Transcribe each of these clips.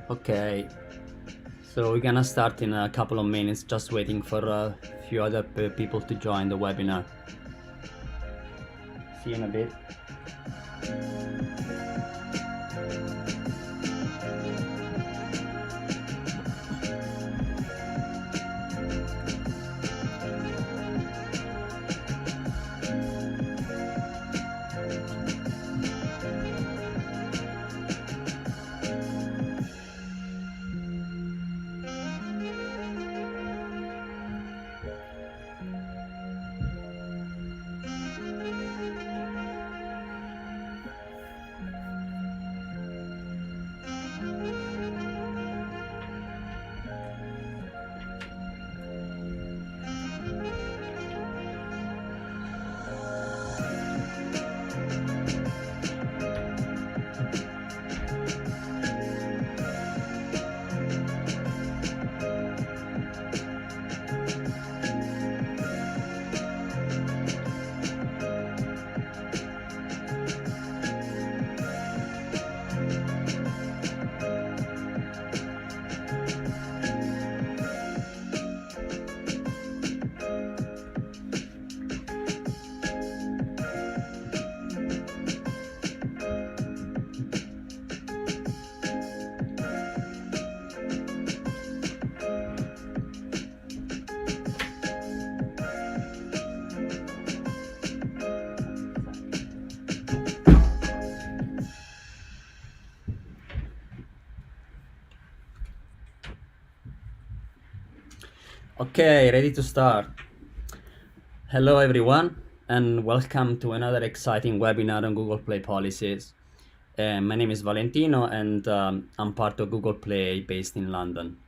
Okay, so we're gonna start in a couple of minutes, just waiting for a few other people to join the webinar. See you in a bit. Okay, ready to start. Hello everyone, and welcome to another exciting webinar on Google Play policies. My name is Valentino, and I'm part of Google Play based in London.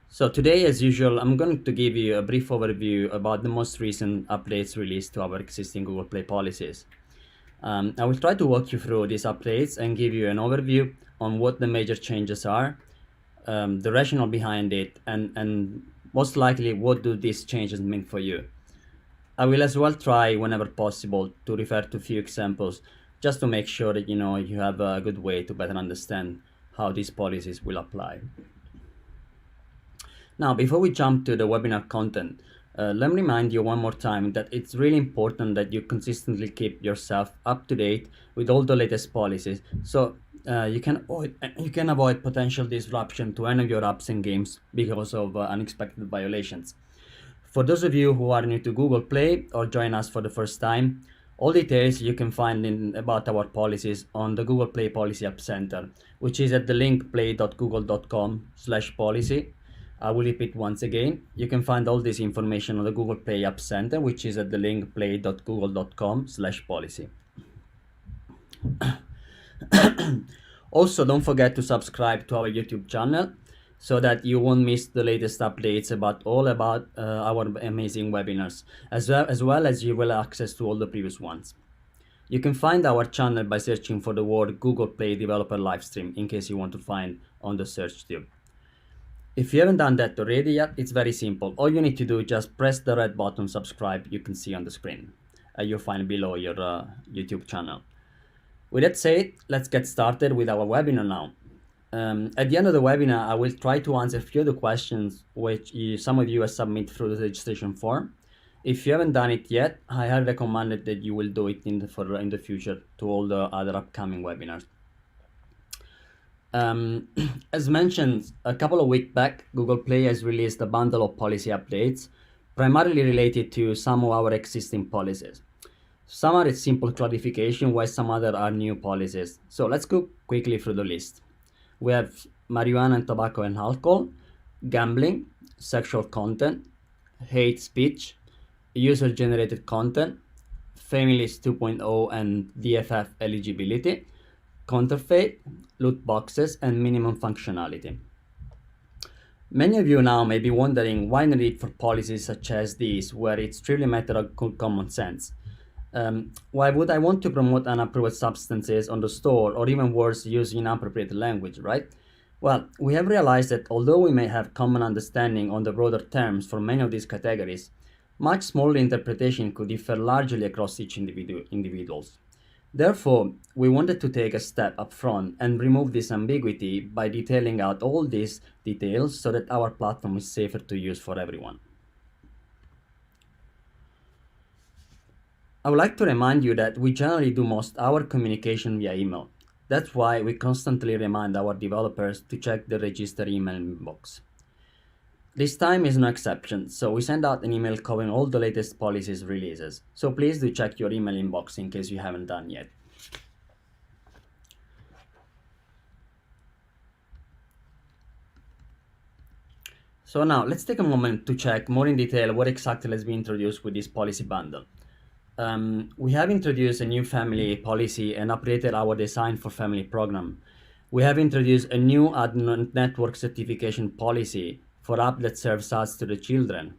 So today, as usual, I'm going to give you a brief overview about the most recent updates released to our existing Google Play policies. I will try to walk you through these updates and give you an overview on what the major changes are, the rationale behind it, and most likely what do these changes mean for you. I will as well try whenever possible to refer to a few examples just to make sure that you have a good way to better understand how these policies will apply. Now, before we jump to the webinar content, let me remind you one more time that it's really important that you consistently keep yourself up to date with all the latest policies, so you can avoid potential disruption to any of your apps and games because of unexpected violations. For those of you who are new to Google Play or join us for the first time, All details you can find about our policies on the Google Play Policy App Center, which is at the link play.google.com/policy. I will repeat once again. You can find all this information on the Google Play App Center, which is at the link play.google.com/policy. Also, don't forget to subscribe to our YouTube channel so that you won't miss the latest updates about our amazing webinars, as well as you will have access to all the previous ones. You can find our channel by searching for the word Google Play Developer Livestream in case you want to find on the search tube. If you haven't done that already yet, it's very simple. All you need to do is just press the red button subscribe you can see on the screen. You'll find below your YouTube channel. With that said, let's get started with our webinar now. At the end of the webinar, I will try to answer a few of the questions which some of you have submitted through the registration form. If you haven't done it yet, I highly recommend that you will do it in the future to all the other upcoming webinars. As mentioned, a couple of weeks back, Google Play has released a bundle of policy updates, primarily related to some of our existing policies. Some are a simple clarification, while some other are new policies. So let's go quickly through the list. We have marijuana and tobacco and alcohol, gambling, sexual content, hate speech, user-generated content, families 2.0 and DFF eligibility, counterfeit, loot boxes, and minimum functionality. Many of you now may be wondering why the need for policies such as these, where it's truly a matter of common sense. Why would I want to promote unapproved substances on the store, or even worse, use inappropriate language, right? Well, we have realized that although we may have common understanding on the broader terms for many of these categories, much smaller interpretation could differ largely across each individuals. Therefore, we wanted to take a step up front and remove this ambiguity by detailing out all these details so that our platform is safer to use for everyone. I would like to remind you that we generally do most our communication via email. That's why we constantly remind our developers to check the register email inbox. This time is no exception, so we send out an email covering all the latest policies releases. So please do check your email inbox in case you haven't done yet. So now let's take a moment to check more in detail what exactly has been introduced with this policy bundle. We have introduced a new family policy and updated our design for family program. We have introduced a new ad network certification policy for app that serves ads to the children.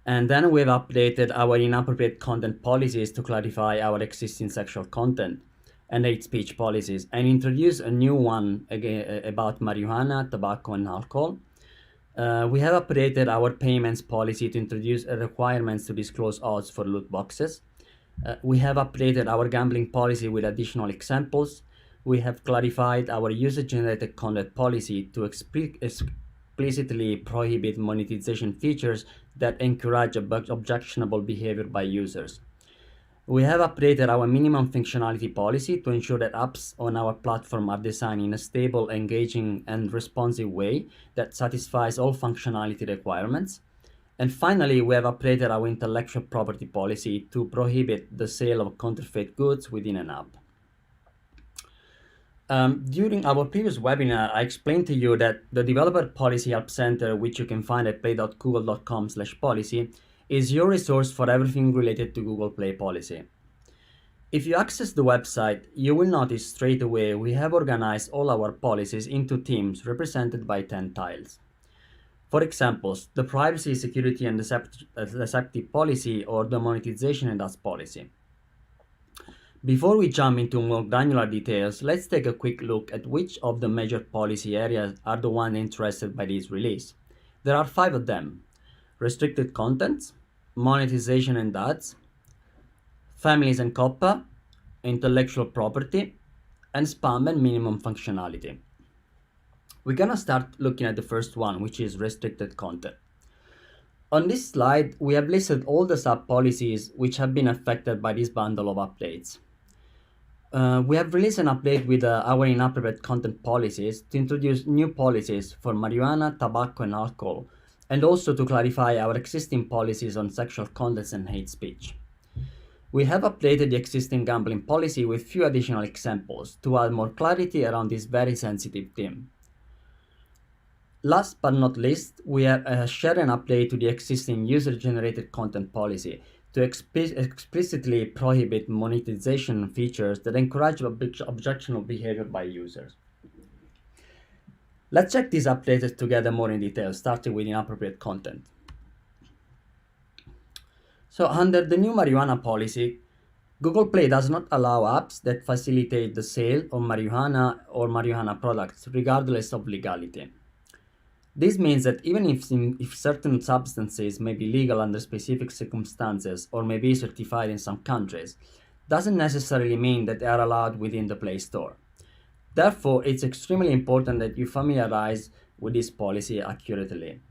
And then we've updated our inappropriate content policies to clarify our existing sexual content and hate speech policies, and introduced a new one again about marijuana, tobacco, and alcohol. We have updated our payments policy to introduce requirements to disclose odds for loot boxes. We have updated our gambling policy with additional examples. We have clarified our user-generated content policy to explicitly prohibit monetization features that encourage objectionable behavior by users. We have updated our minimum functionality policy to ensure that apps on our platform are designed in a stable, engaging, and responsive way that satisfies all functionality requirements. And finally, we have updated our intellectual property policy to prohibit the sale of counterfeit goods within an app. During our previous webinar, I explained to you that the Developer Policy Help Center, which you can find at play.google.com/policy, is your resource for everything related to Google Play policy. If you access the website, you will notice straight away we have organized all our policies into themes represented by 10 tiles. For example, the privacy, security, and deceptive policy, or the monetization and ads policy. Before we jump into more granular details, let's take a quick look at which of the major policy areas are the ones interested by this release. There are 5 of them: restricted contents, monetization and ads, families and COPPA, intellectual property, and spam and minimum functionality. We're gonna start looking at the first one, which is restricted content. On this slide, we have listed all the sub-policies which have been affected by this bundle of updates. We have released an update with our inappropriate content policies to introduce new policies for marijuana, tobacco, and alcohol, and also to clarify our existing policies on sexual contents and hate speech. We have updated the existing gambling policy with few additional examples to add more clarity around this very sensitive theme. Last but not least, we have shared an update to the existing user-generated content policy to explicitly prohibit monetization features that encourage objectionable behavior by users. Let's check these updates together more in detail, starting with inappropriate content. So under the new marijuana policy, Google Play does not allow apps that facilitate the sale of marijuana or marijuana products, regardless of legality. This means that even if certain substances may be legal under specific circumstances or may be certified in some countries, doesn't necessarily mean that they are allowed within the Play Store. Therefore, it's extremely important that you familiarize with this policy accurately.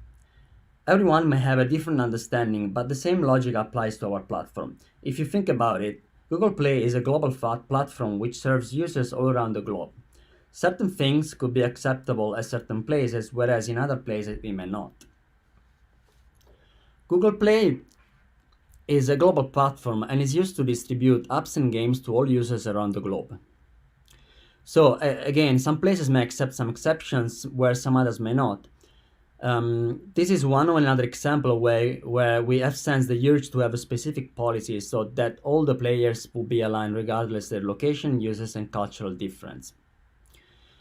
Everyone may have a different understanding, but the same logic applies to our platform. If you think about it, Google Play is a global platform which serves users all around the globe. Certain things could be acceptable at certain places, whereas in other places it may not. Google Play is a global platform and is used to distribute apps and games to all users around the globe. So again, some places may accept some exceptions where some others may not. This is one or another example where we have sensed the urge to have a specific policy so that all the players will be aligned regardless of their location, uses, and cultural difference.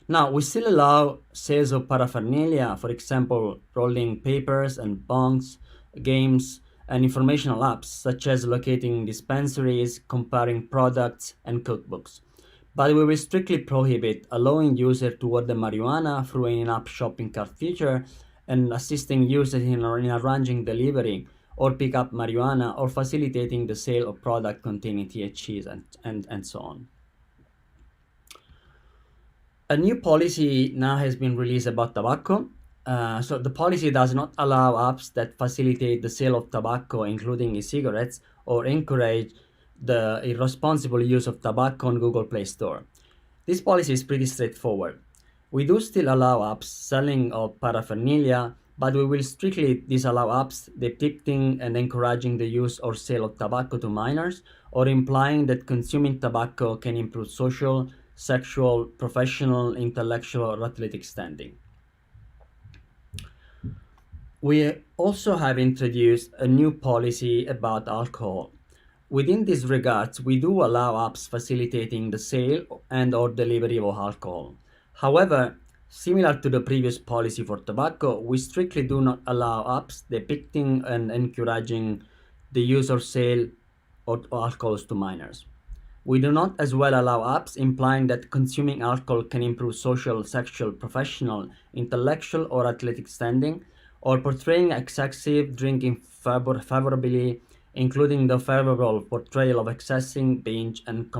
Now, we still allow sales of paraphernalia, for example, rolling papers and bongs, games, and informational apps, such as locating dispensaries, comparing products, and cookbooks. But we will strictly prohibit allowing users to order marijuana through an in-app shopping cart feature and assisting users in arranging delivery or pick up marijuana or facilitating the sale of product containing THCs and so on. A new policy now has been released about tobacco. So the policy does not allow apps that facilitate the sale of tobacco, including e-cigarettes, or encourage the irresponsible use of tobacco on Google Play Store. This policy is pretty straightforward. We do still allow apps selling of paraphernalia, but we will strictly disallow apps depicting and encouraging the use or sale of tobacco to minors, or implying that consuming tobacco can improve social, sexual, professional, intellectual, or athletic standing. We also have introduced a new policy about alcohol. Within these regards, we do allow apps facilitating the sale and or delivery of alcohol. However, similar to the previous policy for tobacco, we strictly do not allow apps depicting and encouraging the use or sale of alcohols to minors. We do not as well allow apps implying that consuming alcohol can improve social, sexual, professional, intellectual, or athletic standing, or portraying excessive drinking favorably, including the favorable portrayal of excessing binge and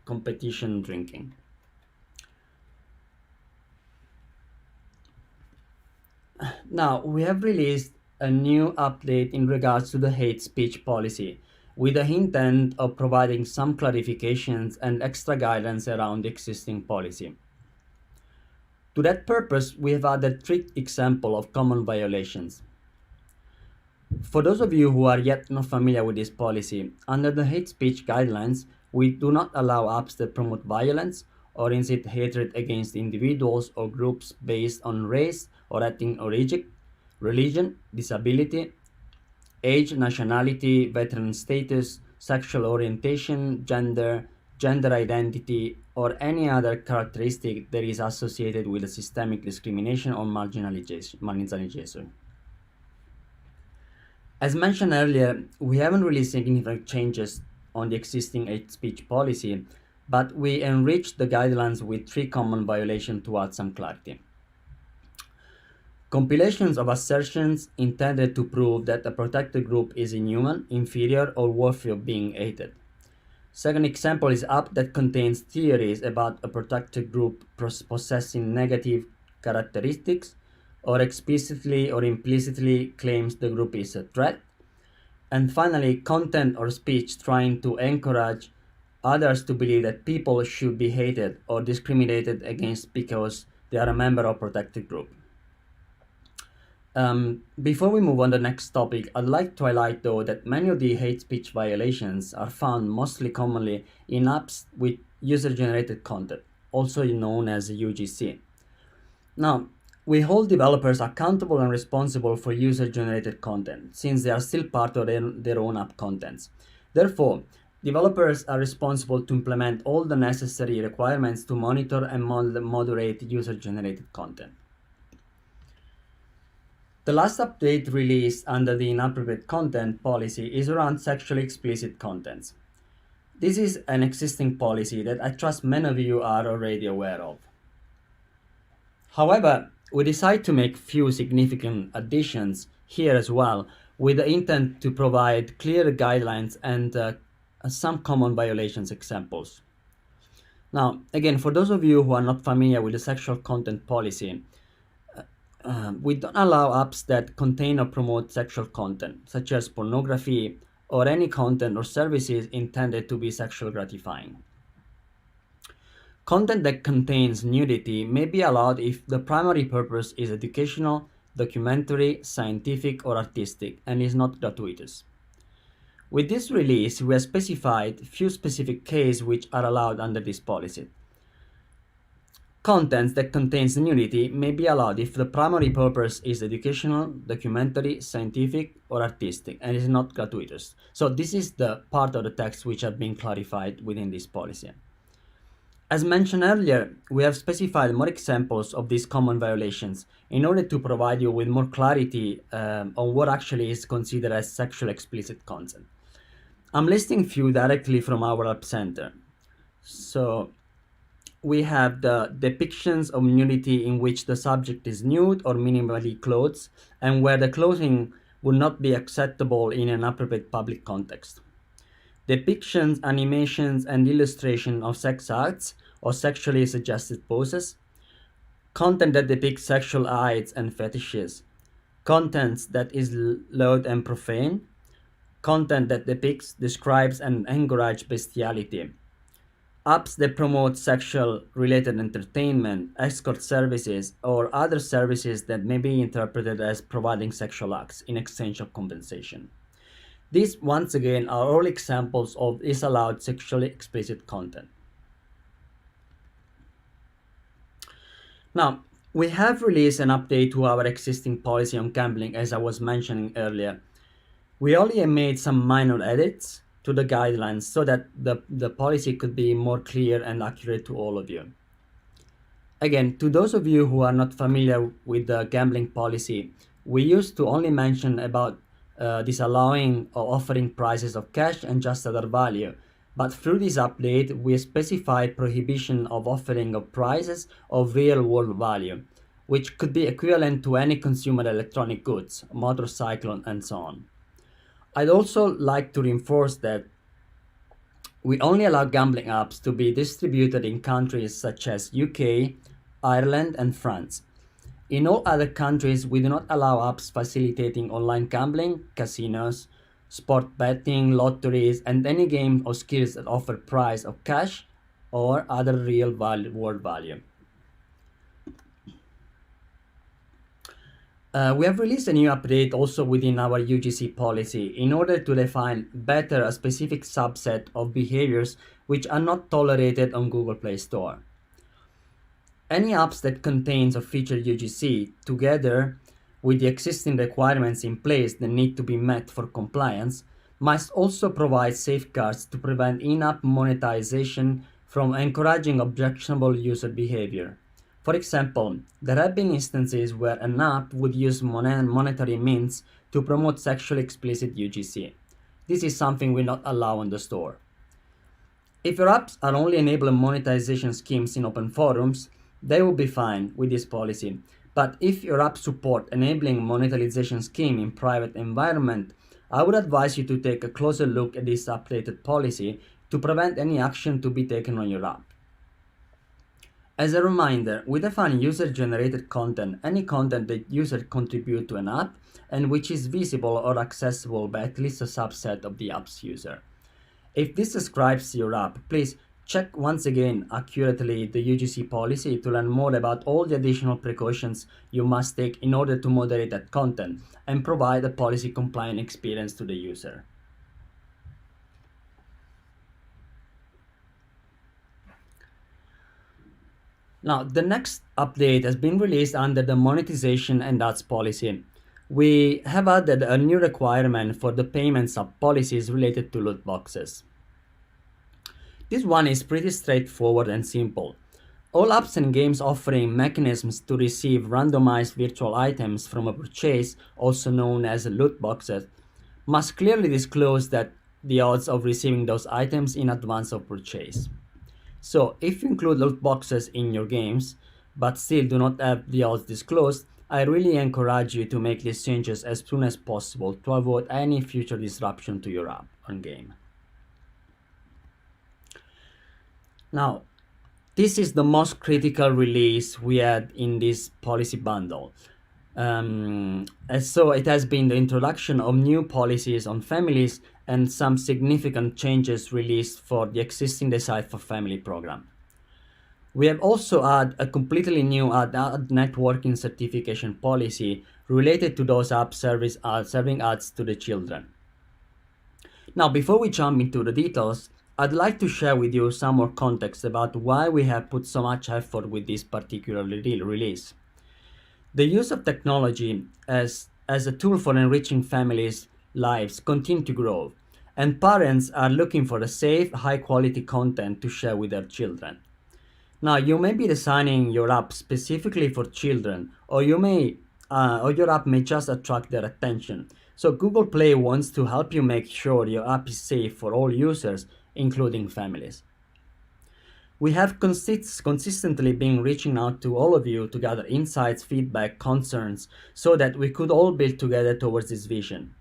competition drinking. Now, we have released a new update in regards to the hate speech policy, with the intent of providing some clarifications and extra guidance around the existing policy. To that purpose, we have added 3 examples of common violations. For those of you who are yet not familiar with this policy, under the hate speech guidelines, we do not allow apps that promote violence or incite hatred against individuals or groups based on race or ethnic origin, religion, disability, age, nationality, veteran status, sexual orientation, gender identity, or any other characteristic that is associated with a systemic discrimination or marginalization. As mentioned earlier, we haven't released significant changes on the existing hate speech policy, but we enriched the guidelines with 3 common violations to add some clarity. Compilations of assertions intended to prove that a protected group is inhuman, inferior, or worthy of being hated. Second example is app that contains theories about a protected group possessing negative characteristics, or explicitly or implicitly claims the group is a threat. And finally, content or speech trying to encourage others to believe that people should be hated or discriminated against because they are a member of a protected group. Before we move on to the next topic, I'd like to highlight though that many of the hate speech violations are found mostly commonly in apps with user-generated content, also known as UGC. Now, we hold developers accountable and responsible for user-generated content, since they are still part of their own app contents. Therefore, developers are responsible to implement all the necessary requirements to monitor and moderate user-generated content. The last update released under the inappropriate content policy is around sexually explicit contents. This is an existing policy that I trust many of you are already aware of. However, we decided to make few significant additions here as well, with the intent to provide clear guidelines and some common violations examples. Now, again, for those of you who are not familiar with the sexual content policy, we don't allow apps that contain or promote sexual content, such as pornography or any content or services intended to be sexually gratifying. Content that contains nudity may be allowed if the primary purpose is educational, documentary, scientific, or artistic, and is not gratuitous. With this release, we have specified few specific cases which are allowed under this policy. Content that contains nudity may be allowed if the primary purpose is educational, documentary, scientific, or artistic, and is not gratuitous. So this is the part of the text which have been clarified within this policy. As mentioned earlier, we have specified more examples of these common violations in order to provide you with more clarity on what actually is considered as sexually explicit content. I'm listing few directly from our App Center. So we have the depictions of nudity in which the subject is nude or minimally clothed, and where the clothing would not be acceptable in an appropriate public context. Depictions, animations, and illustration of sex acts or sexually suggestive poses. Content that depicts sexual acts and fetishes. Content that is lewd and profane. Content that depicts, describes, and encourages bestiality. Apps that promote sexual-related entertainment, escort services, or other services that may be interpreted as providing sexual acts in exchange of compensation. These, once again, are all examples of disallowed sexually explicit content. Now, we have released an update to our existing policy on gambling, as I was mentioning earlier. We only made some minor edits to the guidelines so that the policy could be more clear and accurate to all of you. Again, to those of you who are not familiar with the gambling policy, we used to only mention about disallowing or offering prices of cash and just other value. But through this update, we specified prohibition of offering of prices of real world value, which could be equivalent to any consumer electronic goods, motorcycle, and so on. I'd also like to reinforce that we only allow gambling apps to be distributed in countries such as UK, Ireland, and France. In all other countries, we do not allow apps facilitating online gambling, casinos, sport betting, lotteries, and any game or skills that offer prize of cash or other real world value. We have released a new update also within our UGC policy in order to define better a specific subset of behaviors which are not tolerated on Google Play Store. Any apps that contains or feature UGC, together with the existing requirements in place that need to be met for compliance, must also provide safeguards to prevent in-app monetization from encouraging objectionable user behavior. For example, there have been instances where an app would use monetary means to promote sexually explicit UGC. This is something we not allow on the store. If your apps are only enabling monetization schemes in open forums, they will be fine with this policy. But if your app support enabling monetization scheme in private environment, I would advise you to take a closer look at this updated policy to prevent any action to be taken on your app. As a reminder, we define user-generated content, any content that users contribute to an app and which is visible or accessible by at least a subset of the app's user. If this describes your app, please Check once again accurately the UGC policy to learn more about all the additional precautions you must take in order to moderate that content and provide a policy compliant experience to the user. Now, the next update has been released under the monetization and ads policy. We have added a new requirement for the payments of policies related to loot boxes. This one is pretty straightforward and simple. All apps and games offering mechanisms to receive randomized virtual items from a purchase, also known as loot boxes, must clearly disclose that the odds of receiving those items in advance of purchase. So, if you include loot boxes in your games, but still do not have the odds disclosed, I really encourage you to make these changes as soon as possible to avoid any future disruption to your app or game. Now, this is the most critical release we had in this policy bundle. And so it has been the introduction of new policies on families and some significant changes released for the existing Decide for Family program. We have also added a completely new ad networking certification policy related to those apps serving ads to the children. Now, before we jump into the details, I'd like to share with you some more context about why we have put so much effort with this particular release. The use of technology as a tool for enriching families' lives continue to grow, and parents are looking for a safe, high-quality content to share with their children. Now, you may be designing your app specifically for children, or your app may just attract their attention. So Google Play wants to help you make sure your app is safe for all users, including families. We have consistently been reaching out to all of you to gather insights, feedback, concerns, so that we could all build together towards this vision.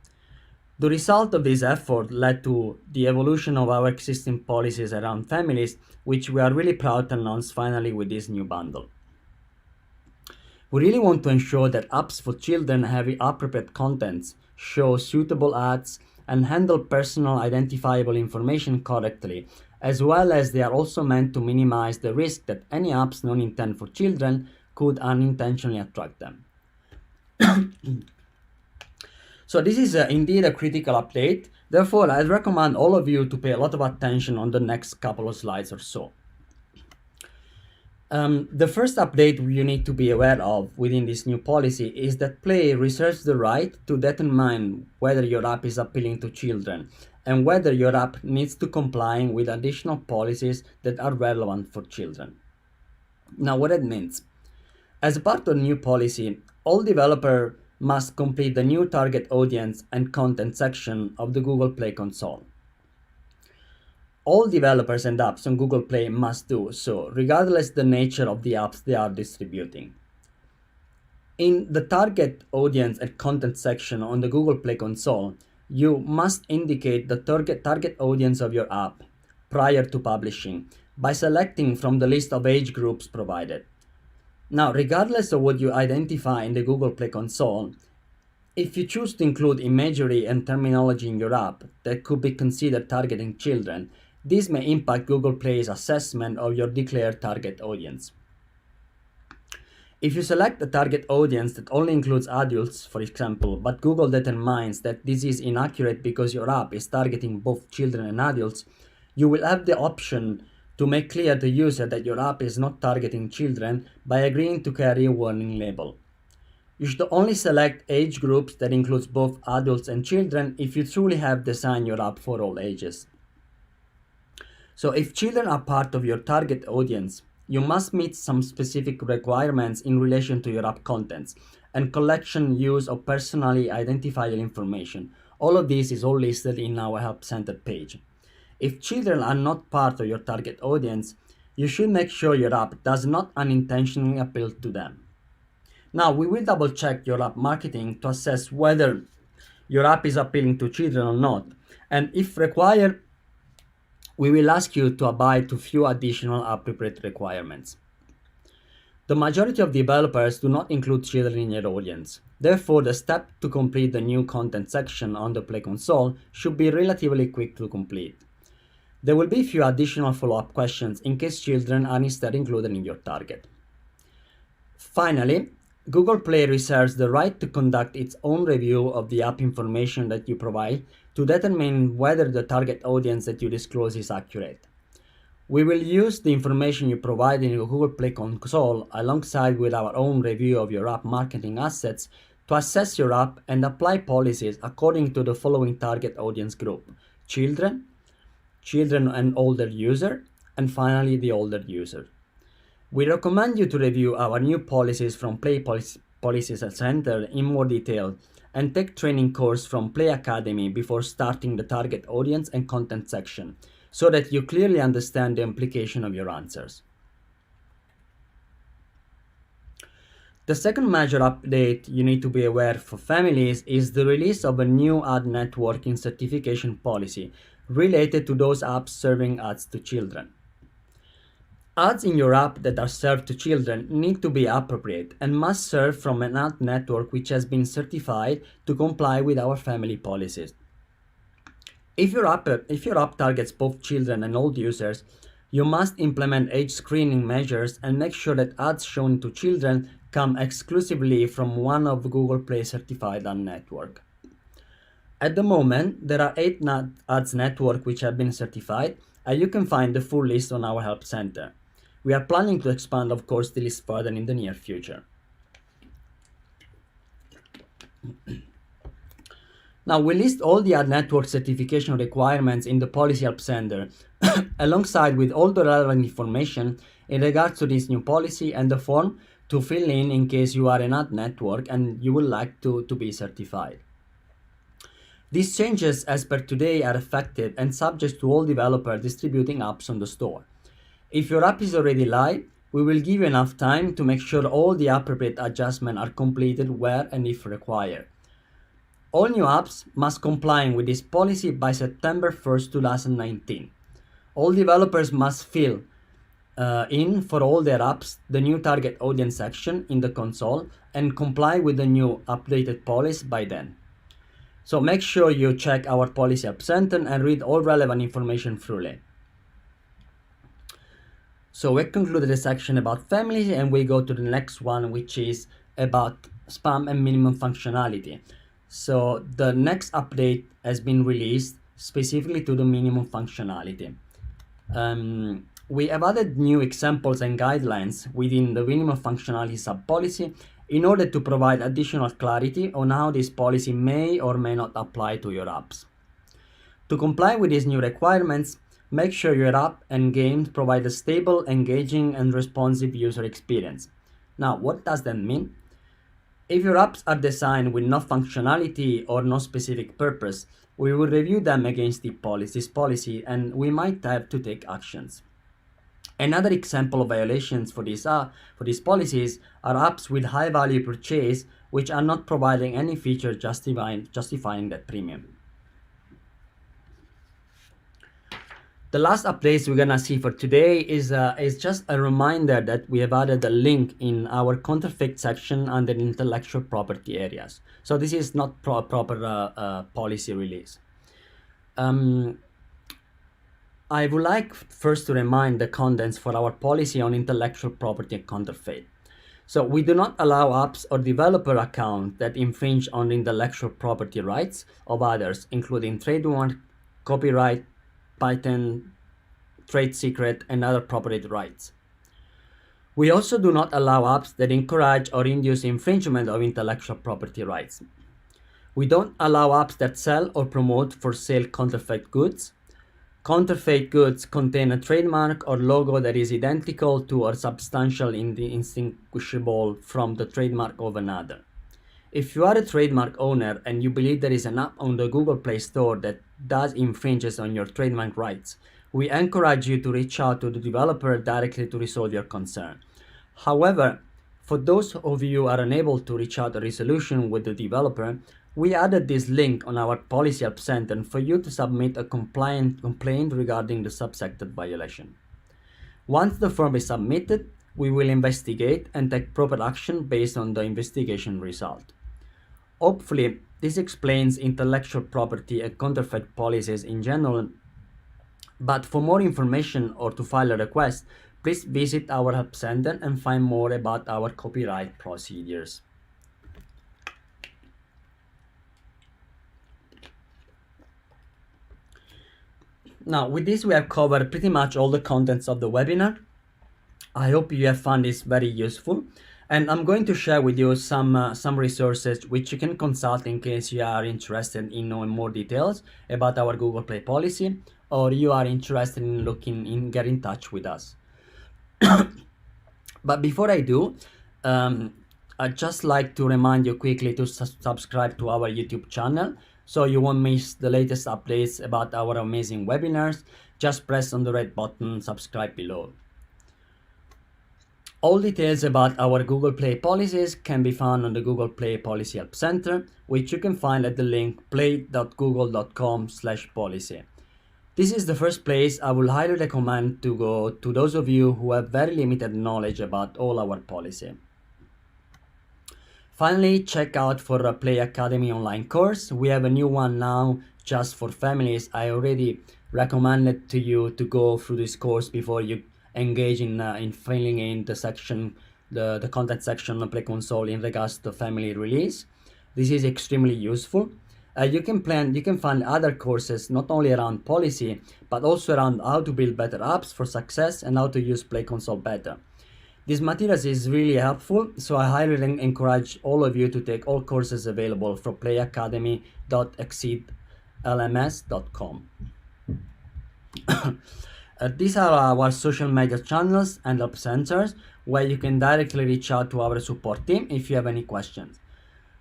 The result of this effort led to the evolution of our existing policies around families, which we are really proud to announce finally with this new bundle. We really want to ensure that apps for children have appropriate contents, show suitable ads, and handle personal identifiable information correctly, as well as they are also meant to minimize the risk that any apps not intended for children could unintentionally attract them. So this is indeed a critical update. Therefore, I'd recommend all of you to pay a lot of attention on the next couple of slides or so. The first update you need to be aware of within this new policy is that Play reserves the right to determine whether your app is appealing to children and whether your app needs to comply with additional policies that are relevant for children. Now, what it means. As a part of the new policy, all developers must complete the new target audience and content section of the Google Play console. All developers and apps on Google Play must do so, regardless the nature of the apps they are distributing. In the target audience and content section on the Google Play console, you must indicate the target audience of your app prior to publishing by selecting from the list of age groups provided. Now, regardless of what you identify in the Google Play console, if you choose to include imagery and terminology in your app that could be considered targeting children, this may impact Google Play's assessment of your declared target audience. If you select a target audience that only includes adults, for example, but Google determines that this is inaccurate because your app is targeting both children and adults, you will have the option to make clear to the user that your app is not targeting children by agreeing to carry a warning label. You should only select age groups that includes both adults and children if you truly have designed your app for all ages. So if children are part of your target audience, you must meet some specific requirements in relation to your app contents and collection use of personally identifiable information. All of this is all listed in our Help Center page. If children are not part of your target audience, you should make sure your app does not unintentionally appeal to them. Now, we will double check your app marketing to assess whether your app is appealing to children or not, and if required, we will ask you to abide to few additional appropriate requirements. The majority of developers do not include children in their audience. Therefore, the step to complete the new content section on the Play console should be relatively quick to complete. There will be a few additional follow-up questions in case children are instead included in your target. Finally, Google Play reserves the right to conduct its own review of the app information that you provide to determine whether the target audience that you disclose is accurate. We will use the information you provide in your Google Play console alongside with our own review of your app marketing assets to assess your app and apply policies according to the following target audience group: children and older user, and finally the older user. We recommend you to review our new policies from Play Policies Center in more detail and take training course from Play Academy before starting the target audience and content section so that you clearly understand the implication of your answers. The second major update you need to be aware for families is the release of a new ad networking certification policy related to those apps serving ads to children. Ads in your app that are served to children need to be appropriate and must serve from an ad network which has been certified to comply with our family policies. If your app targets both children and old users, you must implement age screening measures and make sure that ads shown to children come exclusively from one of Google Play certified ad network. At the moment, there are 8 ads networks which have been certified, and you can find the full list on our help center. We are planning to expand, of course, the list further in the near future. Now, we list all the ad network certification requirements in the Policy Help Center, alongside with all the relevant information in regards to this new policy and the form to fill in case you are an ad network and you would like to be certified. These changes as per today are effective and subject to all developers distributing apps on the store. If your app is already live, we will give you enough time to make sure all the appropriate adjustments are completed where and if required. All new apps must comply with this policy by September 1st, 2019. All developers must fill in for all their apps the new target audience section in the console and comply with the new updated policy by then. So make sure you check our Policy Help Center and read all relevant information thoroughly. So we concluded the section about family and we go to the next one, which is about spam and minimum functionality. So the next update has been released specifically to the minimum functionality. We have added new examples and guidelines within the minimum functionality sub-policy in order to provide additional clarity on how this policy may or may not apply to your apps. To comply with these new requirements, make sure your app and games provide a stable, engaging, and responsive user experience. Now, what does that mean? If your apps are designed with no functionality or no specific purpose, we will review them against this policy and we might have to take actions. Another example of violations for these policies are apps with high value purchase which are not providing any feature justifying that premium. The last updates we're gonna see for today is just a reminder that we have added a link in our counterfeit section under intellectual property areas. So this is not proper policy release. I would like first to remind the contents for our policy on intellectual property and counterfeit. So we do not allow apps or developer accounts that infringe on intellectual property rights of others, including trademark, copyright, patent, trade secret, and other property rights. We also do not allow apps that encourage or induce infringement of intellectual property rights. We don't allow apps that sell or promote for sale counterfeit goods. Counterfeit goods contain a trademark or logo that is identical to or substantially indistinguishable from the trademark of another. If you are a trademark owner and you believe there is an app on the Google Play Store that does infringes on your trademark rights, we encourage you to reach out to the developer directly to resolve your concern. However, for those of you who are unable to reach out a resolution with the developer, we added this link on our Policy Help Center for you to submit a complaint regarding the subsected violation. Once the form is submitted, we will investigate and take proper action based on the investigation result. Hopefully, this explains intellectual property and counterfeit policies in general But for more information or to file a request, please visit our Help Center and find more about our copyright procedures. Now, with this, we have covered pretty much all the contents of the webinar. I hope you have found this very useful, and I'm going to share with you some resources which you can consult in case you are interested in knowing more details about our Google Play policy, or you are interested in get in touch with us. But before I do, I'd just like to remind you quickly to subscribe to our YouTube channel so you won't miss the latest updates about our amazing webinars. Just press on the red button, subscribe below. All details about our Google Play policies can be found on the Google Play Policy Help Center, which you can find at the link play.google.com/policy. This is the first place I will highly recommend to go to those of you who have very limited knowledge about all our policy. Finally, check out for a Play Academy online course. We have a new one now just for families. I already recommended to you to go through this course before you engage in filling in the content section of Play Console in regards to family release. This is extremely useful. You can find other courses not only around policy, but also around how to build better apps for success and how to use Play Console better. This materials is really helpful, so I highly encourage all of you to take all courses available from playacademy.exceedlms.com. These are our social media channels and help centers where you can directly reach out to our support team if you have any questions.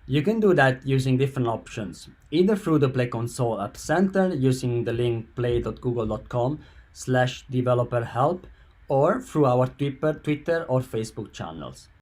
You can do that using different options, either through the Play Console App Center using the link play.google.com/developerhelp or through our Twitter or Facebook channels.